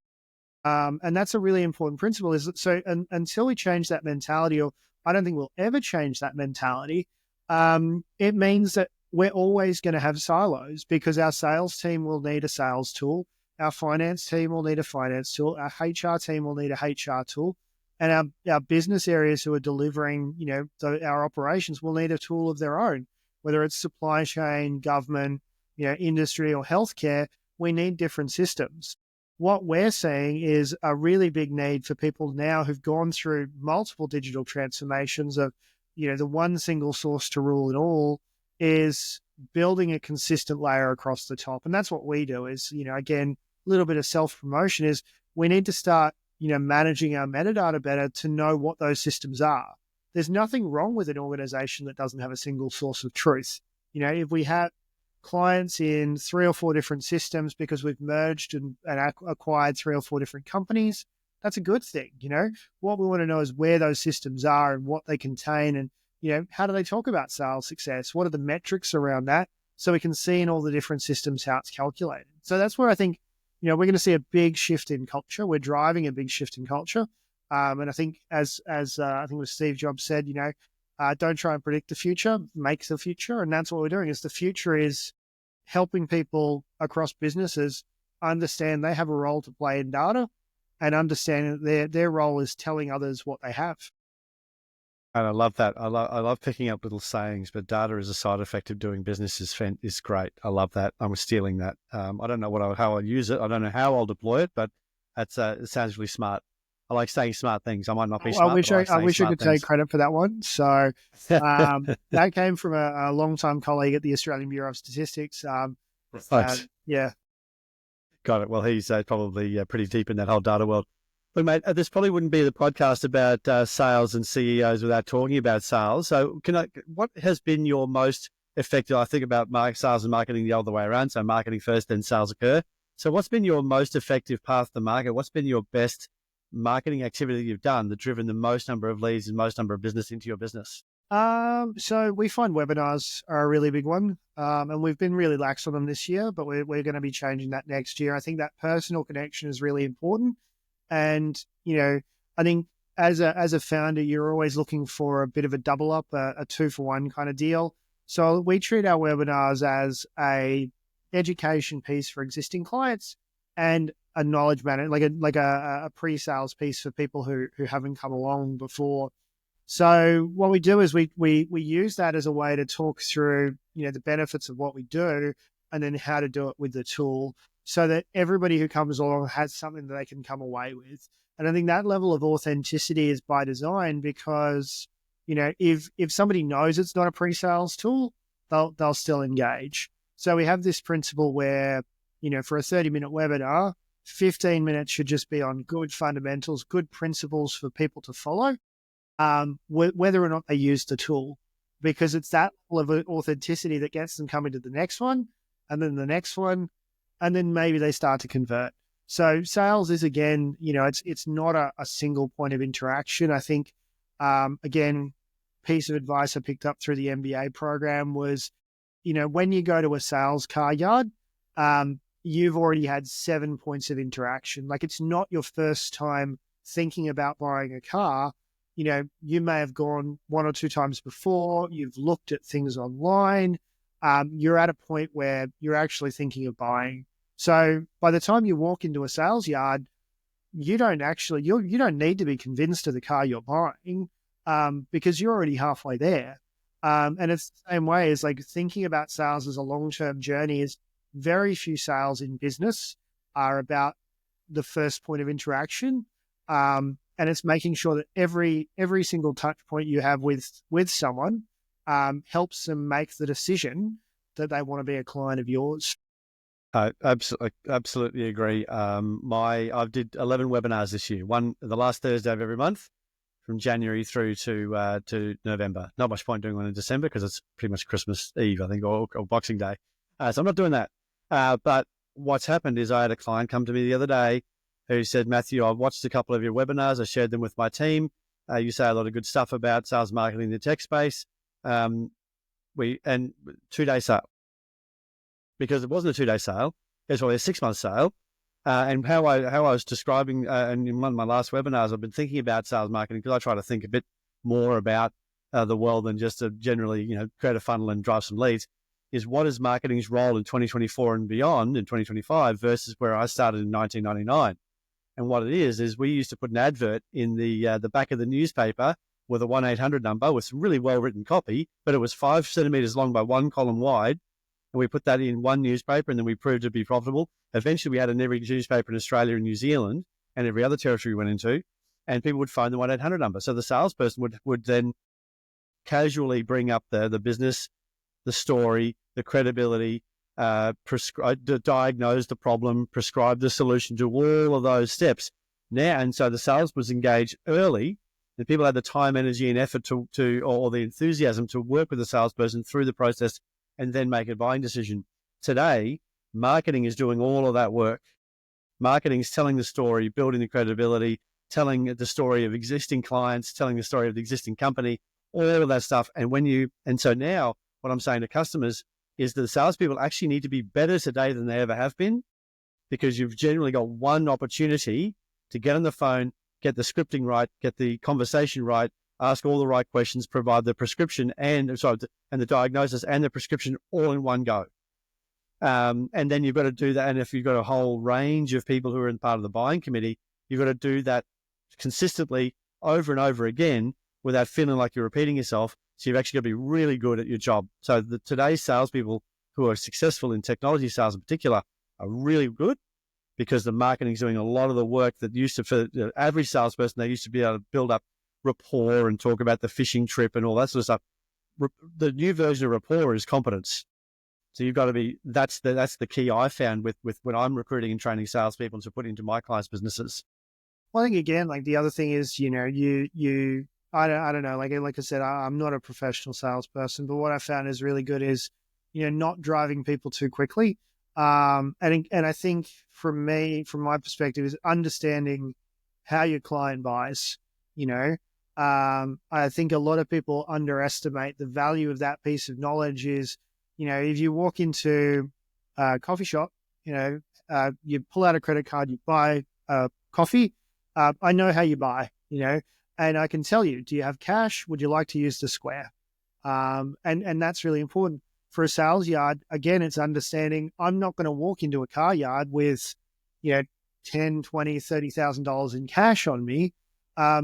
And that's a really important principle is that, so until we change that mentality, or I don't think we'll ever change that mentality, it means that we're always going to have silos because our sales team will need a sales tool. Our finance team will need a finance tool. Our HR team will need a HR tool. And our business areas who are delivering, our operations will need a tool of their own, whether it's supply chain, government, industry or healthcare, we need different systems. What we're seeing is a really big need for people now who've gone through multiple digital transformations of, the one single source to rule it all is building a consistent layer across the top. And that's what we do is, again, a little bit of self-promotion is we need to start, managing our metadata better to know what those systems are. There's nothing wrong with an organization that doesn't have a single source of truth. If we have clients in 3 or 4 different systems because we've merged and acquired 3 or 4 different companies, that's a good thing. What we want to know is where those systems are and what they contain and, how do they talk about sales success? What are the metrics around that? So we can see in all the different systems how it's calculated. So that's where I think, we're going to see a big shift in culture. We're driving a big shift in culture. And I think as I think what Steve Jobs said, don't try and predict the future, make the future. And that's what we're doing is the future is helping people across businesses understand they have a role to play in data and understand that their role is telling others what they have. And I love that. I love picking up little sayings, but data as a side effect of doing business is great. I love that. I'm stealing that. I don't know how I'll use it. I don't know how I'll deploy it, but it sounds really smart. I like saying smart things. I might not be smart. I wish I could take credit for that one. So that came from a long-time colleague at the Australian Bureau of Statistics. Right. Yeah. Got it. Well, he's probably pretty deep in that whole data world. Look, mate, this probably wouldn't be the podcast about sales and CEOs without talking about sales. So, what has been your most effective? I think about sales and marketing the other way around. So, marketing first, then sales occur. So, what's been your most effective path to market? What's been your best marketing activity you've done that driven the most number of leads and most number of business into your business? So we find webinars are a really big one, and we've been really lax on them this year, but we're going to be changing that next year. I think that personal connection is really important. And, I think as a founder, you're always looking for a bit of a double up, a 2-for-1 kind of deal. So we treat our webinars as a education piece for existing clients and a knowledge management, like a pre-sales piece for people who haven't come along before. So what we do is we use that as a way to talk through, the benefits of what we do and then how to do it with the tool, so that everybody who comes along has something that they can come away with. And I think that level of authenticity is by design, because, if somebody knows it's not a pre-sales tool, they'll still engage. So we have this principle where, for a 30-minute webinar, 15 minutes should just be on good fundamentals, good principles for people to follow, whether or not they use the tool, because it's that level of authenticity that gets them coming to the next one, and then the next one, and then maybe they start to convert. So sales is, again, it's not a single point of interaction. I think, again, piece of advice I picked up through the MBA program was, when you go to a sales car yard, you've already had 7 points of interaction. Like, it's not your first time thinking about buying a car. You may have gone 1 or 2 times before, you've looked at things online, you're at a point where you're actually thinking of buying. So by the time you walk into a sales yard, you don't need to be convinced of the car you're buying, because you're already halfway there. And it's the same way as, like, thinking about sales as a long-term journey. Is very few sales in business are about the first point of interaction. And it's making sure that every single touch point you have with someone helps them make the decision that they want to be a client of yours. Absolutely agree. I did 11 webinars this year, one the last Thursday of every month, from January through to November. Not much point doing one in December because it's pretty much Christmas Eve, I think, or Boxing Day. So I'm not doing that. But what's happened is I had a client come to me the other day who said, Matthew, I've watched a couple of your webinars. I shared them with my team. You say a lot of good stuff about sales marketing in the tech space. And 2-day sale. Because it wasn't a 2-day sale, it was probably a 6-month sale. And how I was describing, and in one of my last webinars, I've been thinking about sales marketing because I try to think a bit more about the world than just to generally, create a funnel and drive some leads, is what is marketing's role in 2024 and beyond, in 2025, versus where I started in 1999. And what it is we used to put an advert in the back of the newspaper with a 1-800 number with some really well-written copy, but it was 5 centimeters long by 1 column wide. And we put that in one newspaper, and then we proved it to be profitable. Eventually, we had it in every newspaper in Australia and New Zealand and every other territory we went into, and people would phone the 1-800 number. So the salesperson would then casually bring up the business, the story, the credibility, diagnose the problem, prescribe the solution, to all of those steps. And so the sales was engaged early, and people had the time, energy, and effort or the enthusiasm to work with the salesperson through the process and then make a buying decision. Today, marketing is doing all of that work. Marketing is telling the story, building the credibility, telling the story of existing clients, telling the story of the existing company, all of that stuff. And so now what I'm saying to customers is that the salespeople actually need to be better today than they ever have been, because you've generally got one opportunity to get on the phone, get the scripting right, get the conversation right, ask all the right questions, provide the prescription and the diagnosis and the prescription all in one go. And then you've got to do that. And if you've got a whole range of people who are in part of the buying committee, you've got to do that consistently over and over again without feeling like you're repeating yourself. So you've actually got to be really good at your job. So today's salespeople who are successful in technology sales in particular are really good, because the marketing is doing a lot of the work that used to, for the average salesperson, they used to be able to build up rapport and talk about the fishing trip and all that sort of stuff. The new version of rapport is competence. So you've got to be, that's the key I found with when I'm recruiting and training salespeople to put into my clients' businesses. Well, I think again, like the other thing is, I don't know, like I said, I'm not a professional salesperson, but what I found is really good is, not driving people too quickly. And I think from my perspective, is understanding how your client buys. You know, I think a lot of people underestimate the value of that piece of knowledge. Is, if you walk into a coffee shop, you pull out a credit card, you buy coffee. I know how you buy, and I can tell you, do you have cash? Would you like to use the Square? And that's really important for a sales yard. Again, it's understanding I'm not going to walk into a car yard with, you know, 10, 20, $30,000 in cash on me.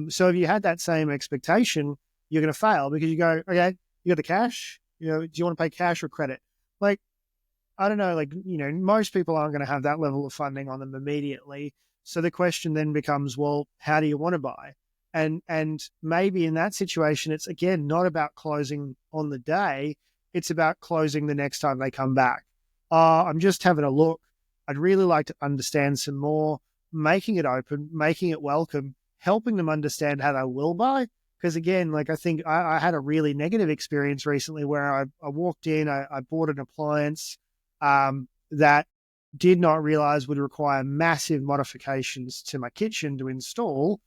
So if you had that same expectation, you're going to fail because you go, okay, you got the cash, do you want to pay cash or credit? Like, I don't know, most people aren't going to have that level of funding on them immediately. So the question then becomes, well, how do you want to buy? And maybe in that situation, it's again, not about closing on the day. It's about closing the next time they come back. I'm just having a look. I'd really like to understand some more, making it open, making it welcome, helping them understand how they will buy. Because again, I think I had a really negative experience recently where I walked in, I bought an appliance that did not realize would require massive modifications to my kitchen to install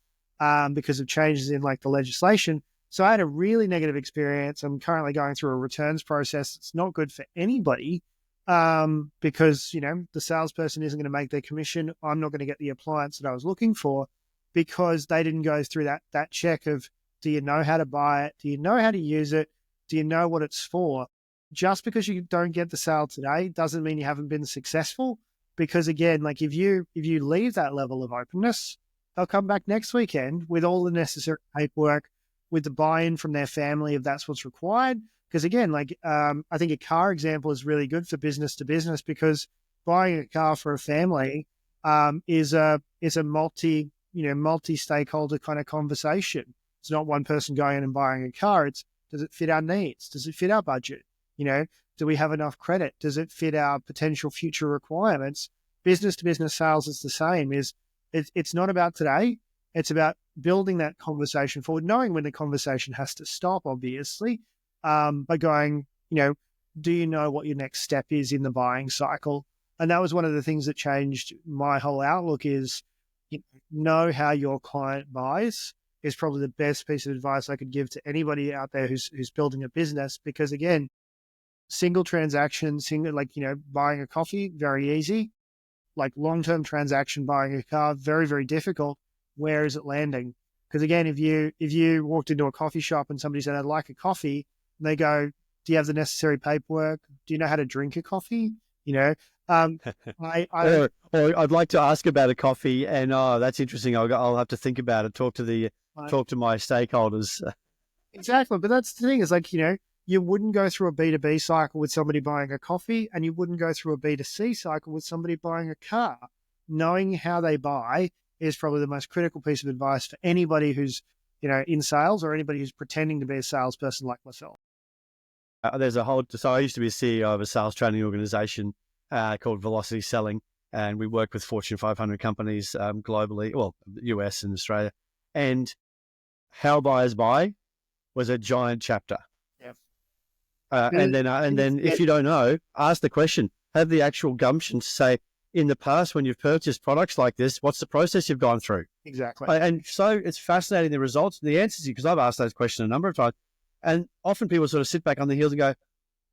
because of changes in the legislation. So I had a really negative experience. I'm currently going through a returns process. It's not good for anybody because, the salesperson isn't going to make their commission. I'm not going to get the appliance that I was looking for because they didn't go through that check of, do you know how to buy it? Do you know how to use it? Do you know what it's for? Just because you don't get the sale today doesn't mean you haven't been successful. Because again, if you leave that level of openness, they'll come back next weekend with all the necessary paperwork, with the buy-in from their family if that's what's required. Because again, I think a car example is really good for business to business because buying a car for a family is a multi-stakeholder kind of conversation. It's not one person going in and buying a car. It's, does it fit our needs? Does it fit our budget? Do we have enough credit? Does it fit our potential future requirements? Business to business sales is the same. It's not about today. It's about building that conversation forward, knowing when the conversation has to stop, obviously, by going, do you know what your next step is in the buying cycle? And that was one of the things that changed my whole outlook is, know how your client buys is probably the best piece of advice I could give to anybody out there who's building a business. Because again, single transaction, buying a coffee, very easy. Long-term transaction, buying a car, very, very difficult. Where is it landing? Because again, if you walked into a coffee shop and somebody said, I'd like a coffee, and they go, do you have the necessary paperwork? Do you know how to drink a coffee? Or I'd like to ask about a coffee, and that's interesting. I'll have to think about it. Talk to my stakeholders. Exactly, but that's the thing is you wouldn't go through a B2B cycle with somebody buying a coffee, and you wouldn't go through a B2C cycle with somebody buying a car. Knowing how they buy is probably the most critical piece of advice for anybody who's in sales or anybody who's pretending to be a salesperson like myself. So I used to be a CEO of a sales training organization called Velocity Selling, and we work with Fortune 500 companies globally, well, US and Australia. And how buyers buy was a giant chapter. Yeah. And then if you don't know, ask the question. Have the actual gumption to say, in the past, when you've purchased products like this, what's the process you've gone through? Exactly. And so it's fascinating, the results, the answers, because I've asked those questions a number of times. And often people sort of sit back on the heels and go,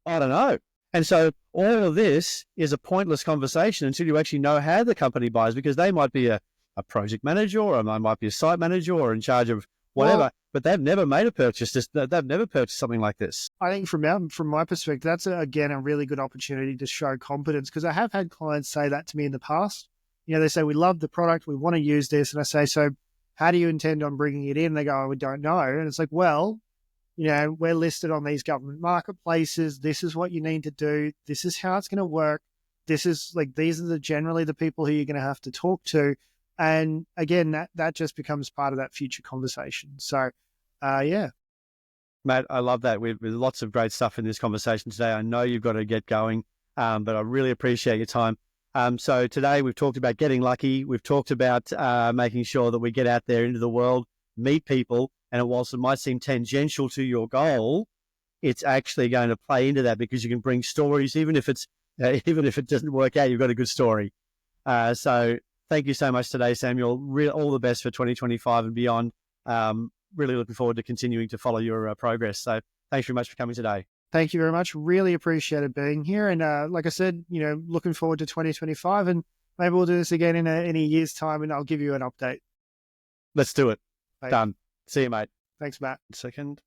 I don't know. And so all of this is a pointless conversation until you actually know how the company buys, because they might be a project manager, or they might be a site manager, or in charge of whatever, but they've never made a purchase. They've never purchased something like this. I think from my perspective, that's again a really good opportunity to show competence, because I have had clients say that to me in the past. They say, we love the product, we want to use this. And I say, so how do you intend on bringing it in? They go, we don't know. And it's like, well, we're listed on these government marketplaces. This is what you need to do. This is how it's going to work. These are generally the people who you're going to have to talk to. And again, that just becomes part of that future conversation. So, yeah. Matt, I love that. With lots of great stuff in this conversation today. I know you've got to get going, but I really appreciate your time. So today we've talked about getting lucky. We've talked about making sure that we get out there into the world, meet people, and whilst it might seem tangential to your goal, it's actually going to play into that because you can bring stories, even if it doesn't work out, you've got a good story. So thank you so much today, Samuel. All the best for 2025 and beyond. Really looking forward to continuing to follow your progress. So thanks very much for coming today. Thank you very much. Really appreciated being here. And like I said, looking forward to 2025, and maybe we'll do this again in a year's time, and I'll give you an update. Let's do it. Right. Done. See you, mate. Thanks, Matt. Second.